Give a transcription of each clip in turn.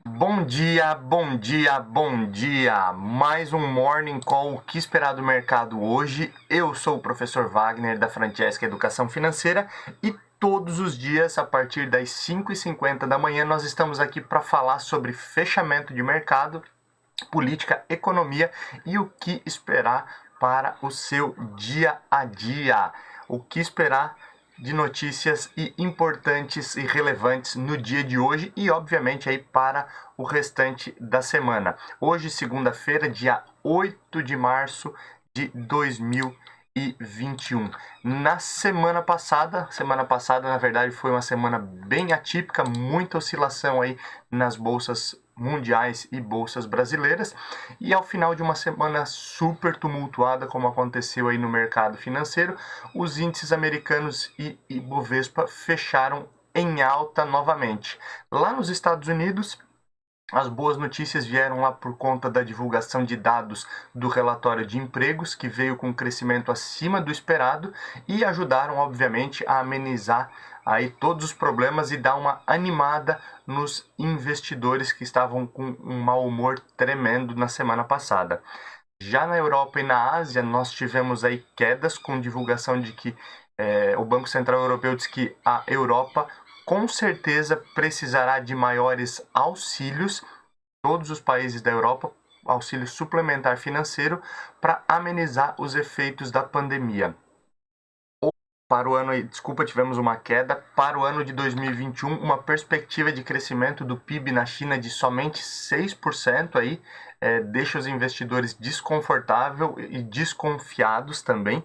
Bom dia, bom dia, bom dia! Mais um Morning Call. O que esperar do mercado hoje? Eu sou o professor Wagner da Francesca Educação Financeira e todos os dias, a partir das 5h50 da manhã, nós estamos aqui para falar sobre fechamento de mercado, política, economia e o que esperar para o seu dia a dia. O que esperar de notícias e importantes e relevantes no dia de hoje e, obviamente, aí para o restante da semana. Hoje, segunda-feira, dia 8 de março de 2021. Na semana passada, na verdade, foi uma semana bem atípica, muita oscilação aí nas bolsas mundiais e bolsas brasileiras, e ao final de uma semana super tumultuada, como aconteceu aí no mercado financeiro, os índices americanos e Ibovespa fecharam em alta novamente. Lá nos Estados Unidos, as boas notícias vieram lá por conta da divulgação de dados do relatório de empregos, que veio com um crescimento acima do esperado e ajudaram, obviamente, a amenizar aí todos os problemas e dar uma animada nos investidores que estavam com um mau humor tremendo na semana passada. Já na Europa e na Ásia, nós tivemos aí quedas com divulgação de que o Banco Central Europeu diz que a Europa com certeza precisará de maiores auxílios, todos os países da Europa, auxílio suplementar financeiro para amenizar os efeitos da pandemia. Para o ano, desculpa, tivemos uma queda. Para o ano de 2021, uma perspectiva de crescimento do PIB na China de somente 6% aí, deixa os investidores desconfortáveis e desconfiados também,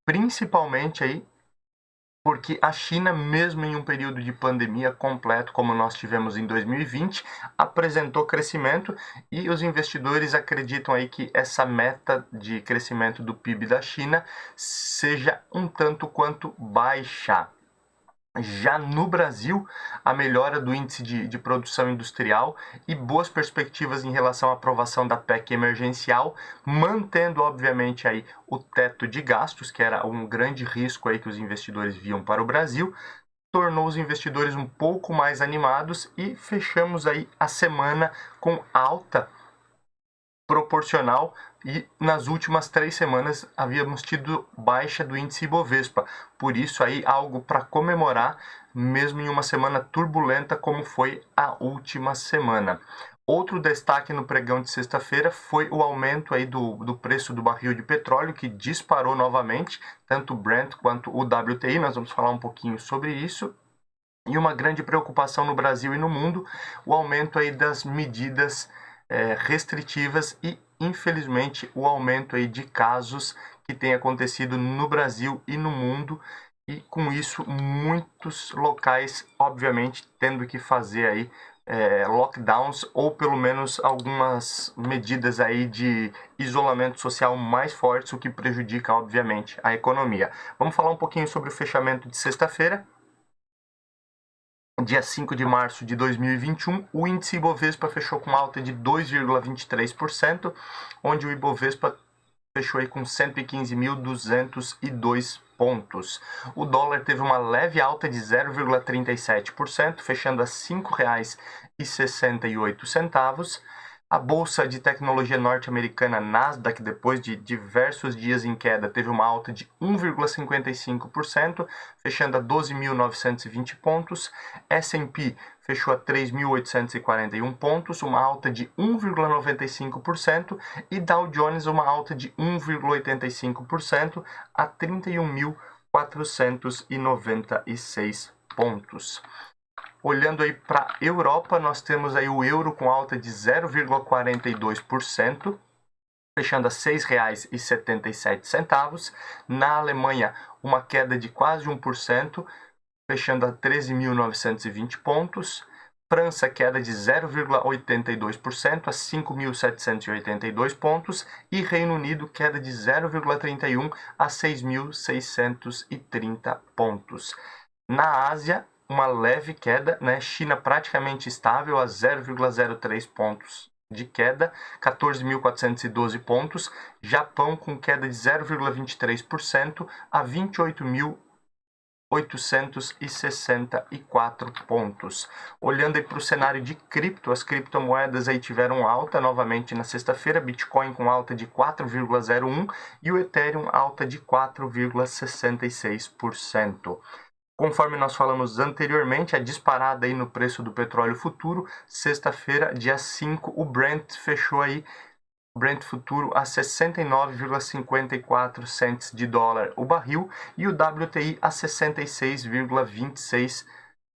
principalmente aí porque a China, mesmo em um período de pandemia completo, como nós tivemos em 2020, apresentou crescimento e os investidores acreditam aí que essa meta de crescimento do PIB da China seja um tanto quanto baixa. Já no Brasil, a melhora do índice de produção industrial e boas perspectivas em relação à aprovação da PEC emergencial, mantendo, obviamente, aí o teto de gastos, que era um grande risco aí que os investidores viam para o Brasil, tornou os investidores um pouco mais animados e fechamos aí a semana com alta proporcional e nas últimas 3 semanas havíamos tido baixa do índice Ibovespa. Por isso aí algo para comemorar, mesmo em uma semana turbulenta como foi a última semana. Outro destaque no pregão de sexta-feira foi o aumento aí do preço do barril de petróleo, que disparou novamente, tanto o Brent quanto o WTI. Nós vamos falar um pouquinho sobre isso. E uma grande preocupação no Brasil e no mundo, o aumento aí das medidas restritivas e, infelizmente, o aumento aí de casos que tem acontecido no Brasil e no mundo. E com isso, muitos locais, obviamente, tendo que fazer aí lockdowns ou pelo menos algumas medidas aí de isolamento social mais fortes, o que prejudica, obviamente, a economia. Vamos falar um pouquinho sobre o fechamento de sexta-feira. Dia 5 de março de 2021, o índice Ibovespa fechou com alta de 2,23%, onde o Ibovespa fechou aí com 115.202 pontos. O dólar teve uma leve alta de 0,37%, fechando a R$ 5,68. A bolsa de tecnologia norte-americana Nasdaq, depois de diversos dias em queda, teve uma alta de 1,55%, fechando a 12.920 pontos. S&P fechou a 3.841 pontos, uma alta de 1,95%, e Dow Jones uma alta de 1,85% a 31.496 pontos. Olhando aí para a Europa, nós temos aí o euro com alta de 0,42%, fechando a R$ 6,77. Na Alemanha, uma queda de quase 1%, fechando a 13.920 pontos. França, queda de 0,82% a 5.782 pontos. E Reino Unido, queda de 0,31% a 6.630 pontos. Na Ásia, uma leve queda, né? China praticamente estável a 0,03 pontos de queda, 14.412 pontos. Japão com queda de 0,23% a 864 pontos. Olhando aí para o cenário de cripto, as criptomoedas aí tiveram alta novamente na sexta-feira, Bitcoin com alta de 4,01 e o Ethereum alta de 4,66%. Conforme nós falamos anteriormente, a disparada aí no preço do petróleo futuro, sexta-feira, dia 5, o Brent fechou aí Brent futuro a 69,54 cents de dólar o barril e o WTI a 66,26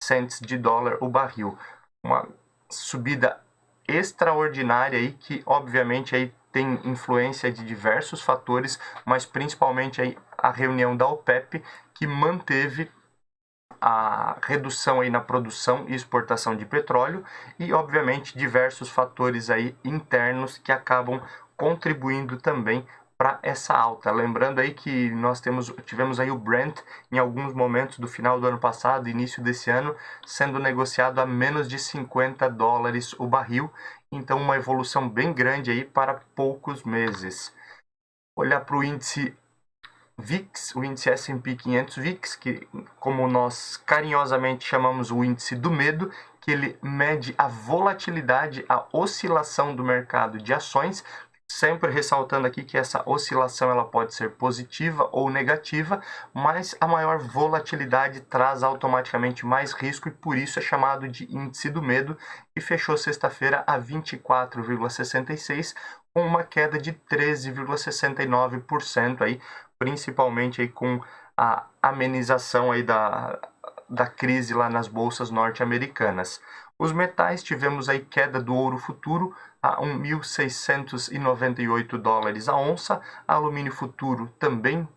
cents de dólar o barril. Uma subida extraordinária aí que obviamente aí tem influência de diversos fatores, mas principalmente aí a reunião da OPEP que manteve a redução aí na produção e exportação de petróleo e, obviamente, diversos fatores aí internos que acabam contribuindo também para essa alta. Lembrando aí que nós tivemos aí o Brent em alguns momentos do final do ano passado, início desse ano, sendo negociado a menos de 50 dólares o barril, então uma evolução bem grande aí para poucos meses. Olhar para o índice VIX, o índice S&P 500 VIX, que como nós carinhosamente chamamos o índice do medo, que ele mede a volatilidade, a oscilação do mercado de ações, sempre ressaltando aqui que essa oscilação ela pode ser positiva ou negativa, mas a maior volatilidade traz automaticamente mais risco e por isso é chamado de índice do medo, e fechou sexta-feira a 24,66, com uma queda de 13,69% aí, principalmente aí com a amenização aí da crise lá nas bolsas norte-americanas. Os metais, tivemos aí queda do ouro futuro a 1.698 dólares a onça, alumínio futuro também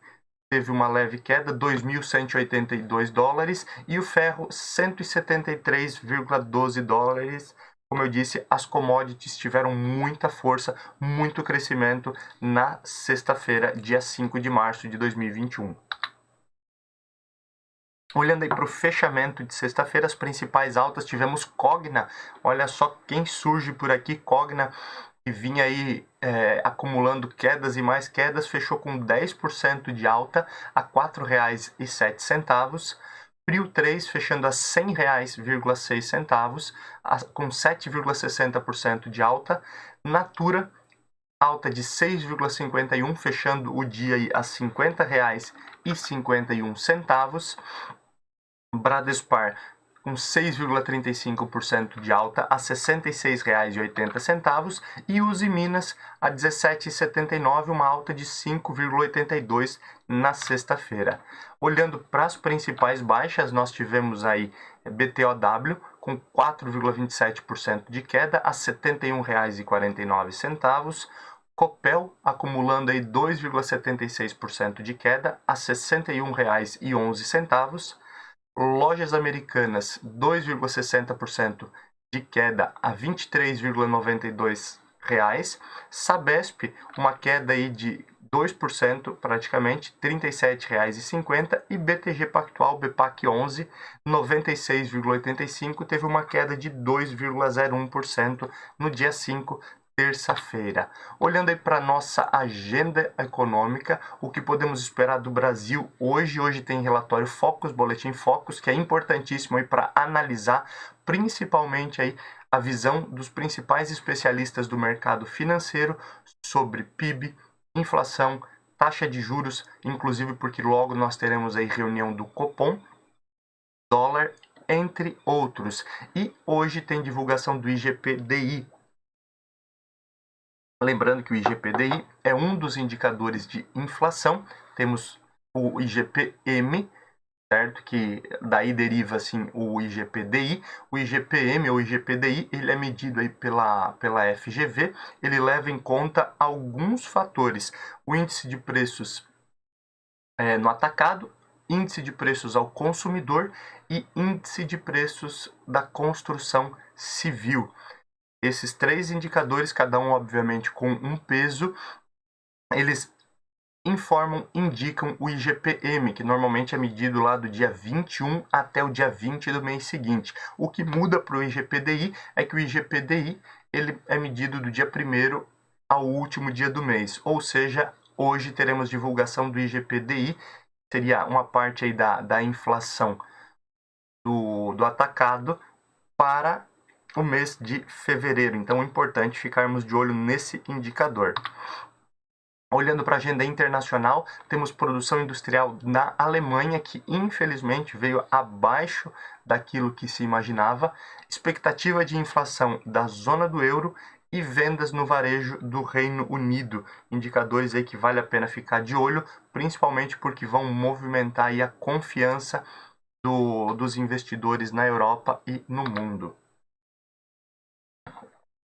teve uma leve queda, 2.182 dólares, e o ferro 173,12 dólares. Como eu disse, as commodities tiveram muita força, muito crescimento na sexta-feira, dia 5 de março de 2021. Olhando aí para o fechamento de sexta-feira, as principais altas, tivemos Cogna. Olha só quem surge por aqui, Cogna, que vinha aí acumulando quedas e mais quedas, fechou com 10% de alta a R$ 4,07. Prio 3 fechando a R$ 100,06, com 7,60% de alta. Natura, alta de 6,51, fechando o dia aí a R$ 50,51. Bradespar, com 6,35% de alta a R$ 66,80, e Uzi Minas a R$ 17,79, uma alta de 5,82 na sexta-feira. Olhando para as principais baixas, nós tivemos aí BTOW com 4,27% de queda a R$ 71,49, Copel acumulando aí 2,76% de queda a R$ 61,11, Lojas Americanas, 2,60% de queda a R$ 23,92. Sabesp, uma queda aí de 2% praticamente, R$ 37,50. E BTG Pactual, BPAC 11, 96,85, teve uma queda de 2,01% no dia 5, terça-feira. Olhando aí para nossa agenda econômica, o que podemos esperar do Brasil hoje? Hoje tem relatório Focus, boletim Focus, que é importantíssimo aí para analisar, principalmente aí a visão dos principais especialistas do mercado financeiro sobre PIB, inflação, taxa de juros, inclusive porque logo nós teremos aí reunião do Copom, dólar, entre outros. E hoje tem divulgação do IGP-DI. Lembrando que o IGP-DI é um dos indicadores de inflação. Temos o IGP-M, certo? Que daí deriva assim o IGP-DI. O IGP-M ou IGP-DI, ele é medido aí pela FGV. Ele leva em conta alguns fatores: o índice de preços no atacado, índice de preços ao consumidor e índice de preços da construção civil. Esses três indicadores, cada um obviamente com um peso, eles indicam o IGP-M, que normalmente é medido lá do dia 21 até o dia 20 do mês seguinte. O que muda para o IGP-DI é que o IGP-DI ele é medido do dia 1º ao último dia do mês, ou seja, hoje teremos divulgação do IGP-DI, seria uma parte aí da inflação do atacado para o mês de fevereiro. Então é importante ficarmos de olho nesse indicador. Olhando para a agenda internacional, temos produção industrial na Alemanha, que infelizmente veio abaixo daquilo que se imaginava, expectativa de inflação da zona do euro e vendas no varejo do Reino Unido. Indicadores aí que vale a pena ficar de olho, principalmente porque vão movimentar aí a confiança dos investidores na Europa e no mundo.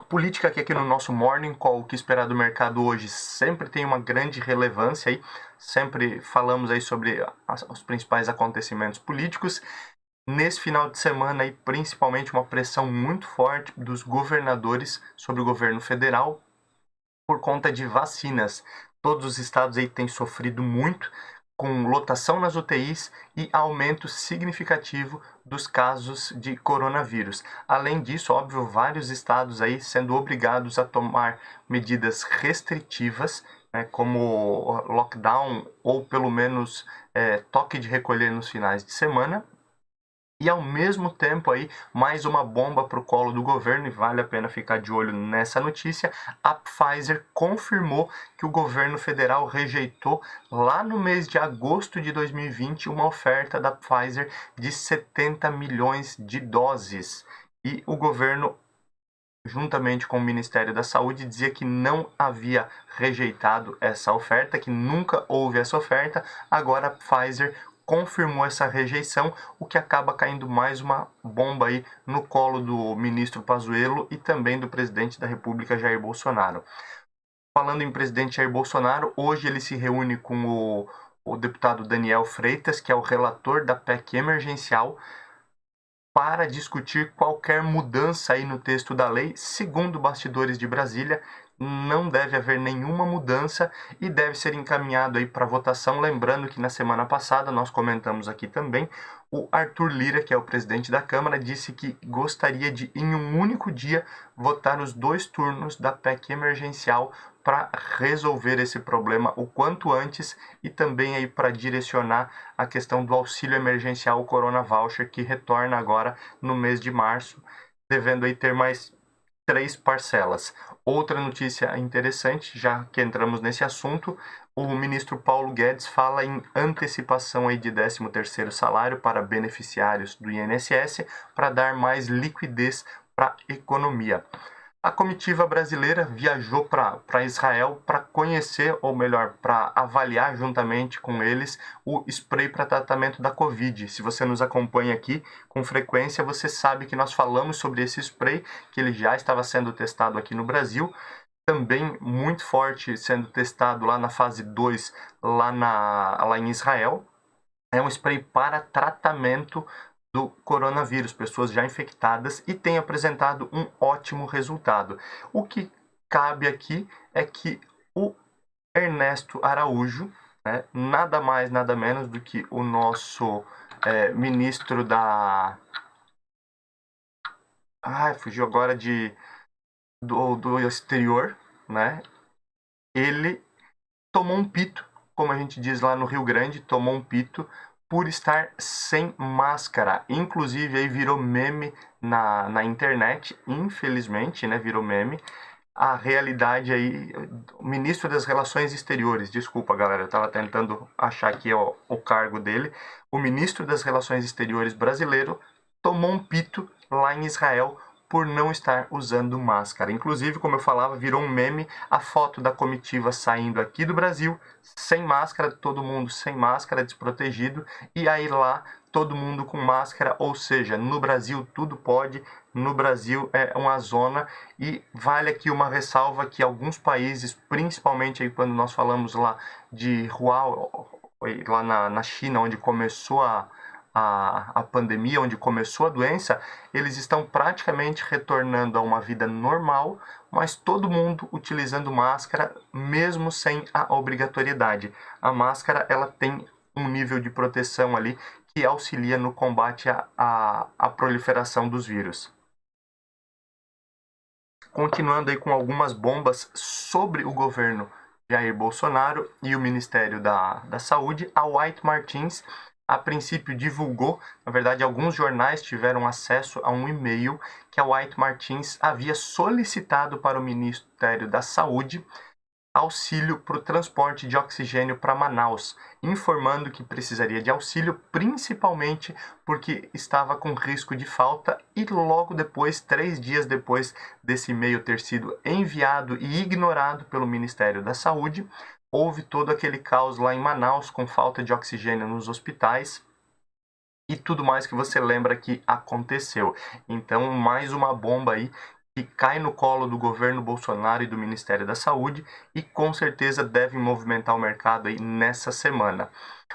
Política que aqui no nosso Morning Call, o que esperar do mercado hoje, sempre tem uma grande relevância aí, sempre falamos aí sobre os principais acontecimentos políticos. Nesse final de semana aí, principalmente uma pressão muito forte dos governadores sobre o governo federal por conta de vacinas. Todos os estados aí têm sofrido muito com lotação nas UTIs e aumento significativo dos casos de coronavírus. Além disso, óbvio, vários estados aí sendo obrigados a tomar medidas restritivas, né, como lockdown ou pelo menos toque de recolher nos finais de semana. E ao mesmo tempo aí, mais uma bomba para o colo do governo, e vale a pena ficar de olho nessa notícia, a Pfizer confirmou que o governo federal rejeitou lá no mês de agosto de 2020 uma oferta da Pfizer de 70 milhões de doses. E o governo, juntamente com o Ministério da Saúde, dizia que não havia rejeitado essa oferta, que nunca houve essa oferta. Agora a Pfizer confirmou essa rejeição, o que acaba caindo mais uma bomba aí no colo do ministro Pazuello e também do presidente da República, Jair Bolsonaro. Falando em presidente Jair Bolsonaro, hoje ele se reúne com o deputado Daniel Freitas, que é o relator da PEC emergencial, para discutir qualquer mudança aí no texto da lei. Segundo bastidores de Brasília, não deve haver nenhuma mudança e deve ser encaminhado aí para votação. Lembrando que na semana passada, nós comentamos aqui também, o Arthur Lira, que é o presidente da Câmara, disse que gostaria de, em um único dia, votar os 2 turnos da PEC emergencial para resolver esse problema o quanto antes e também aí para direcionar a questão do auxílio emergencial Corona Voucher, que retorna agora no mês de março, devendo aí ter mais 3 parcelas. Outra notícia interessante, já que entramos nesse assunto, o ministro Paulo Guedes fala em antecipação aí de 13º salário para beneficiários do INSS para dar mais liquidez para a economia. A comitiva brasileira viajou para Israel para conhecer, ou melhor, para avaliar juntamente com eles o spray para tratamento da Covid. Se você nos acompanha aqui com frequência, você sabe que nós falamos sobre esse spray, que ele já estava sendo testado aqui no Brasil, também muito forte sendo testado lá na fase 2, lá em Israel. É um spray para tratamento do coronavírus, pessoas já infectadas, e tem apresentado um ótimo resultado. O que cabe aqui é que o Ernesto Araújo, né, nada mais, nada menos do que o nosso ministro da... fugiu agora do exterior, né? Ele tomou um pito, como a gente diz lá no Rio Grande, tomou um pito por estar sem máscara. Inclusive, aí virou meme na internet, infelizmente, né, virou meme. A realidade aí, o ministro das Relações Exteriores, desculpa galera, eu estava tentando achar aqui o cargo dele, o ministro das Relações Exteriores brasileiro tomou um pito lá em Israel por não estar usando máscara. Inclusive, como eu falava, virou um meme a foto da comitiva saindo aqui do Brasil, sem máscara, todo mundo sem máscara, desprotegido, e aí lá todo mundo com máscara, ou seja, no Brasil tudo pode, no Brasil é uma zona, e vale aqui uma ressalva que alguns países, principalmente aí quando nós falamos lá de Wuhan, lá na China, onde começou a pandemia, onde começou a doença, eles estão praticamente retornando a uma vida normal, mas todo mundo utilizando máscara, mesmo sem a obrigatoriedade. A máscara, ela tem um nível de proteção ali que auxilia no combate à proliferação dos vírus. Continuando aí com algumas bombas sobre o governo Jair Bolsonaro e o Ministério da Saúde, a White Martins, a princípio divulgou, na verdade alguns jornais tiveram acesso a um e-mail que a White Martins havia solicitado para o Ministério da Saúde auxílio para o transporte de oxigênio para Manaus, informando que precisaria de auxílio principalmente porque estava com risco de falta e logo depois, 3 dias depois desse e-mail ter sido enviado e ignorado pelo Ministério da Saúde, houve todo aquele caos lá em Manaus com falta de oxigênio nos hospitais e tudo mais que você lembra que aconteceu. Então, mais uma bomba aí que cai no colo do governo Bolsonaro e do Ministério da Saúde e com certeza deve movimentar o mercado aí nessa semana.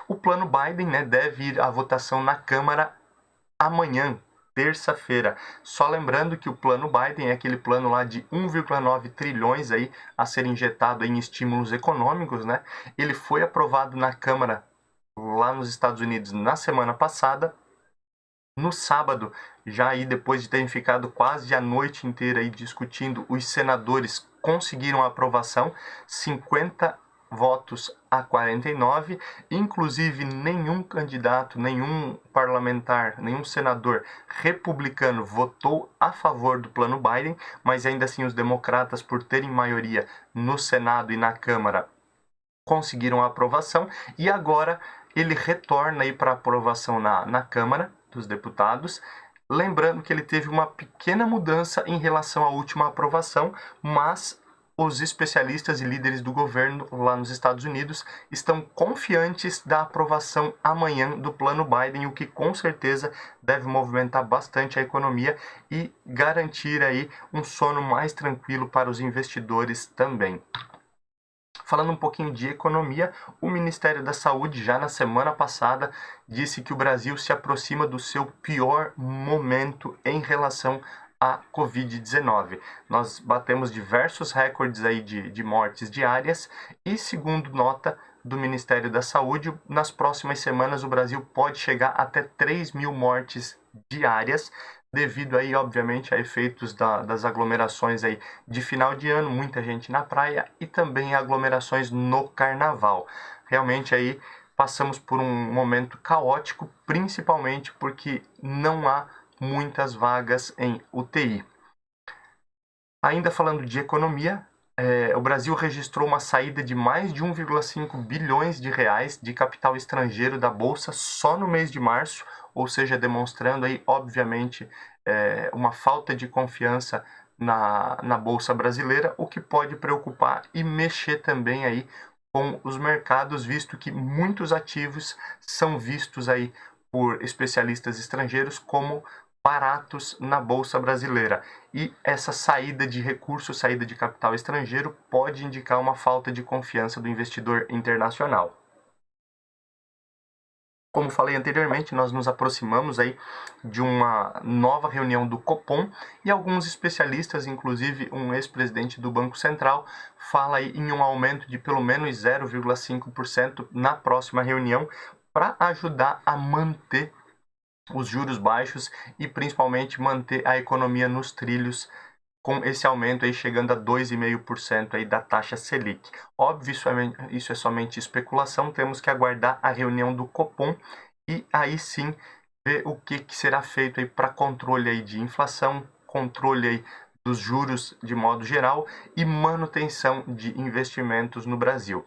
O plano Biden, né, deve ir à votação na Câmara amanhã, terça-feira. Só lembrando que o plano Biden é aquele plano lá de 1,9 trilhões aí a ser injetado em estímulos econômicos, né? Ele foi aprovado na Câmara lá nos Estados Unidos na semana passada. No sábado, já aí depois de terem ficado quase a noite inteira aí discutindo, os senadores conseguiram a aprovação, 50 votos a 49, inclusive nenhum candidato, nenhum parlamentar, nenhum senador republicano votou a favor do plano Biden, mas ainda assim os democratas, por terem maioria no Senado e na Câmara, conseguiram a aprovação e agora ele retorna aí para aprovação na Câmara dos Deputados. Lembrando que ele teve uma pequena mudança em relação à última aprovação, mas os especialistas e líderes do governo lá nos Estados Unidos estão confiantes da aprovação amanhã do plano Biden, o que com certeza deve movimentar bastante a economia e garantir aí um sono mais tranquilo para os investidores também. Falando um pouquinho de economia, o Ministério da Saúde, já na semana passada, disse que o Brasil se aproxima do seu pior momento em relação à Covid-19. Nós batemos diversos recordes aí de mortes diárias e, segundo nota do Ministério da Saúde, nas próximas semanas o Brasil pode chegar até 3 mil mortes diárias, devido aí, obviamente, a efeitos das aglomerações aí de final de ano, muita gente na praia e também aglomerações no carnaval. Realmente aí passamos por um momento caótico, principalmente porque não há muitas vagas em UTI. Ainda falando de economia, o Brasil registrou uma saída de mais de 1,5 bilhões de reais de capital estrangeiro da Bolsa só no mês de março, ou seja, demonstrando aí, obviamente, uma falta de confiança na Bolsa brasileira, o que pode preocupar e mexer também aí com os mercados, visto que muitos ativos são vistos aí por especialistas estrangeiros como baratos na Bolsa brasileira. E essa saída de recursos, saída de capital estrangeiro, pode indicar uma falta de confiança do investidor internacional. Como falei anteriormente, nós nos aproximamos aí de uma nova reunião do Copom e alguns especialistas, inclusive um ex-presidente do Banco Central, fala aí em um aumento de pelo menos 0,5% na próxima reunião para ajudar a manter os juros baixos e principalmente manter a economia nos trilhos, com esse aumento aí chegando a 2,5% aí da taxa Selic. Óbvio, isso é somente especulação, temos que aguardar a reunião do Copom e aí sim ver o que será feito aí para controle aí de inflação, controle aí dos juros de modo geral e manutenção de investimentos no Brasil.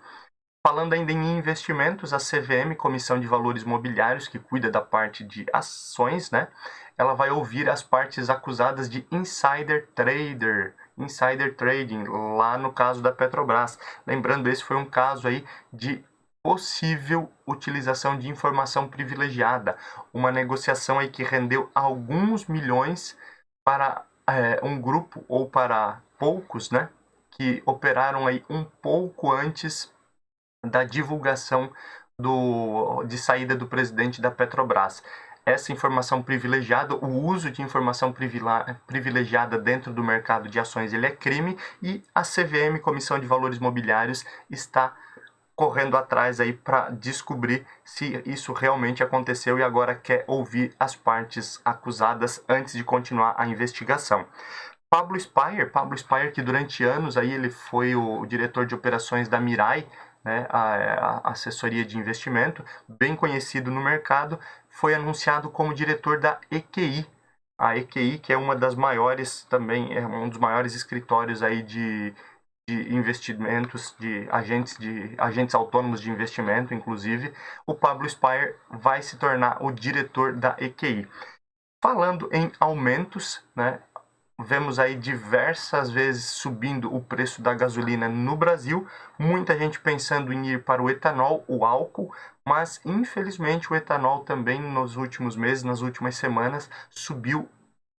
Falando ainda em investimentos, a CVM, Comissão de Valores Mobiliários, que cuida da parte de ações, né? Ela vai ouvir as partes acusadas de insider trading, lá no caso da Petrobras. Lembrando, esse foi um caso aí de possível utilização de informação privilegiada, uma negociação aí que rendeu alguns milhões para um grupo ou para poucos, né? Que operaram aí um pouco antes da divulgação de saída do presidente da Petrobras. Essa informação privilegiada, o uso de informação privilegiada dentro do mercado de ações, ele é crime e a CVM, Comissão de Valores Mobiliários, está correndo atrás aí para descobrir se isso realmente aconteceu e agora quer ouvir as partes acusadas antes de continuar a investigação. Pablo Spire, que durante anos aí ele foi o diretor de operações da Mirai, né, a assessoria de investimento, bem conhecido no mercado, foi anunciado como diretor da EQI. A EQI, que é uma das maiores também, é um dos maiores escritórios aí de investimentos, de agentes autônomos de investimento, inclusive, o Pablo Spire vai se tornar o diretor da EQI. Falando em aumentos, né, vemos aí diversas vezes subindo o preço da gasolina no Brasil, muita gente pensando em ir para o etanol, o álcool, mas infelizmente o etanol também nos últimos meses, nas últimas semanas, subiu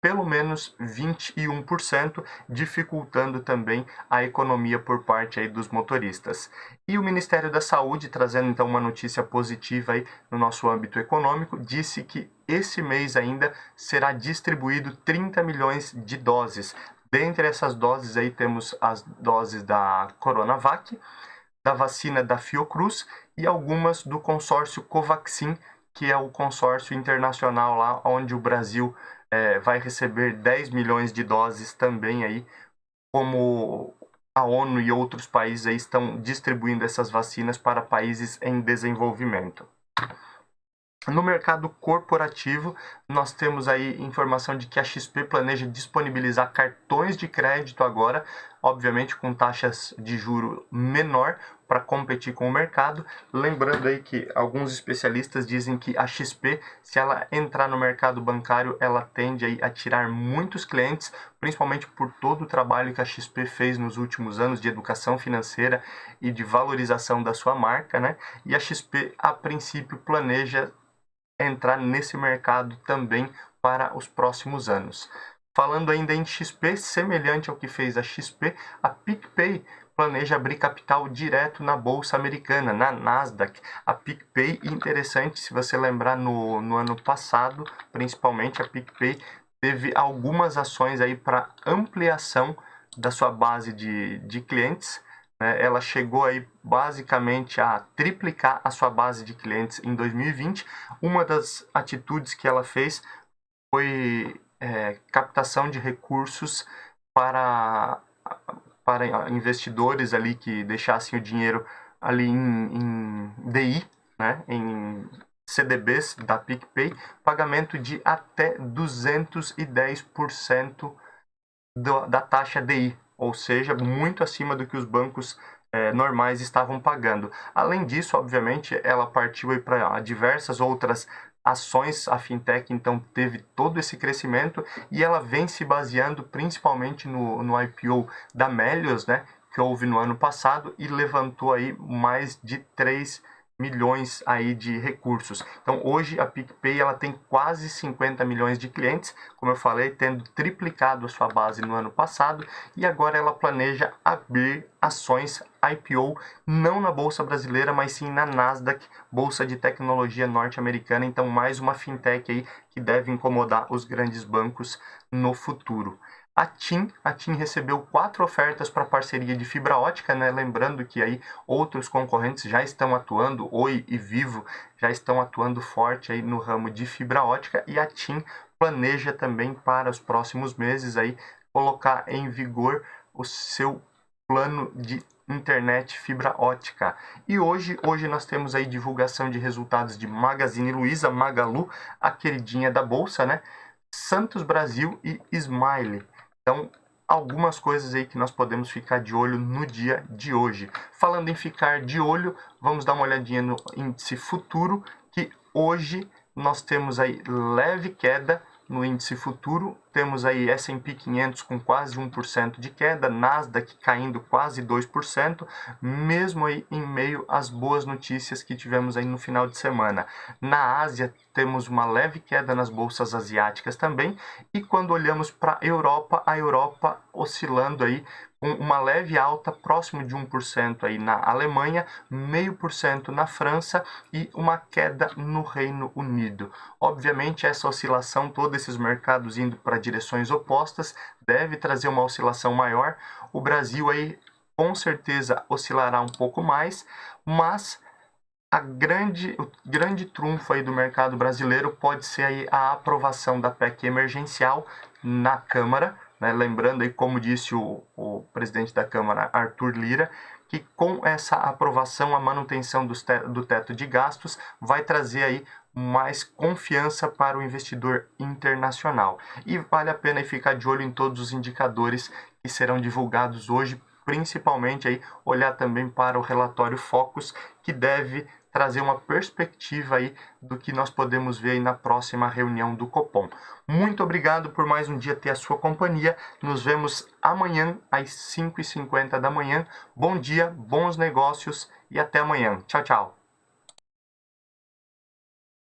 pelo menos 21%, dificultando também a economia por parte aí dos motoristas. E o Ministério da Saúde, trazendo então uma notícia positiva aí no nosso âmbito econômico, disse que esse mês ainda será distribuído 30 milhões de doses. Dentre essas doses aí temos as doses da Coronavac, da vacina da Fiocruz e algumas do consórcio Covaxin, que é o consórcio internacional lá onde o Brasil vai receber 10 milhões de doses também aí, como a ONU e outros países aí estão distribuindo essas vacinas para países em desenvolvimento. No mercado corporativo, nós temos aí informação de que a XP planeja disponibilizar cartões de crédito agora, obviamente com taxas de juro menor para competir com o mercado. Lembrando aí que alguns especialistas dizem que a XP, se ela entrar no mercado bancário, ela tende aí a tirar muitos clientes, principalmente por todo o trabalho que a XP fez nos últimos anos de educação financeira e de valorização da sua marca, né? E a XP, a princípio, planeja entrar nesse mercado também para os próximos anos. Falando ainda em XP, semelhante ao que fez a XP, a PicPay planeja abrir capital direto na Bolsa Americana, na Nasdaq. A PicPay, interessante, se você lembrar no ano passado, principalmente a PicPay teve algumas ações aí para ampliação da sua base de clientes, né? Ela chegou aí basicamente a triplicar a sua base de clientes em 2020. Uma das atitudes que ela fez foi captação de recursos para, para investidores ali que deixassem o dinheiro ali em DI, né, em CDBs da PicPay, pagamento de até 210% da taxa DI, ou seja, muito acima do que os bancos normais estavam pagando. Além disso, obviamente, ela partiu para diversas outras ações, a fintech então teve todo esse crescimento e ela vem se baseando principalmente no IPO da Melios, né, que houve no ano passado e levantou aí mais de 3 milhões aí de recursos. Então hoje a PicPay ela tem quase 50 milhões de clientes, como eu falei, tendo triplicado a sua base no ano passado e agora ela planeja abrir ações IPO não na bolsa brasileira, mas sim na Nasdaq, bolsa de tecnologia norte-americana. Então mais uma fintech aí que deve incomodar os grandes bancos no futuro. A TIM recebeu 4 ofertas para parceria de fibra ótica, né? Lembrando que aí outros concorrentes já estão atuando, Oi e Vivo já estão atuando forte aí no ramo de fibra ótica e a TIM planeja também para os próximos meses aí colocar em vigor o seu plano de internet fibra ótica. E hoje nós temos aí divulgação de resultados de Magazine Luiza, Magalu, a queridinha da bolsa, né? Santos Brasil e Smile. Então, algumas coisas aí que nós podemos ficar de olho no dia de hoje. Falando em ficar de olho, vamos dar uma olhadinha no índice futuro, que hoje nós temos aí leve queda no índice futuro, temos aí S&P 500 com quase 1% de queda, Nasdaq caindo quase 2%, mesmo aí em meio às boas notícias que tivemos aí no final de semana. Na Ásia, temos uma leve queda nas bolsas asiáticas também, e quando olhamos para a Europa oscilando aí com uma leve alta próximo de 1% aí na Alemanha, 0,5% na França e uma queda no Reino Unido. Obviamente essa oscilação, todos esses mercados indo para direções opostas, deve trazer uma oscilação maior. O Brasil aí com certeza oscilará um pouco mais, mas o grande trunfo aí do mercado brasileiro pode ser aí a aprovação da PEC emergencial na Câmara, né? Lembrando aí, como disse o presidente da Câmara, Arthur Lira, que com essa aprovação, a manutenção do teto de gastos vai trazer aí mais confiança para o investidor internacional. E vale a pena aí ficar de olho em todos os indicadores que serão divulgados hoje, principalmente aí olhar também para o relatório Focus, que deve trazer uma perspectiva aí do que nós podemos ver aí na próxima reunião do Copom. Muito obrigado por mais um dia ter a sua companhia. Nos vemos amanhã às 5h50 da manhã. Bom dia, bons negócios e até amanhã. Tchau, tchau.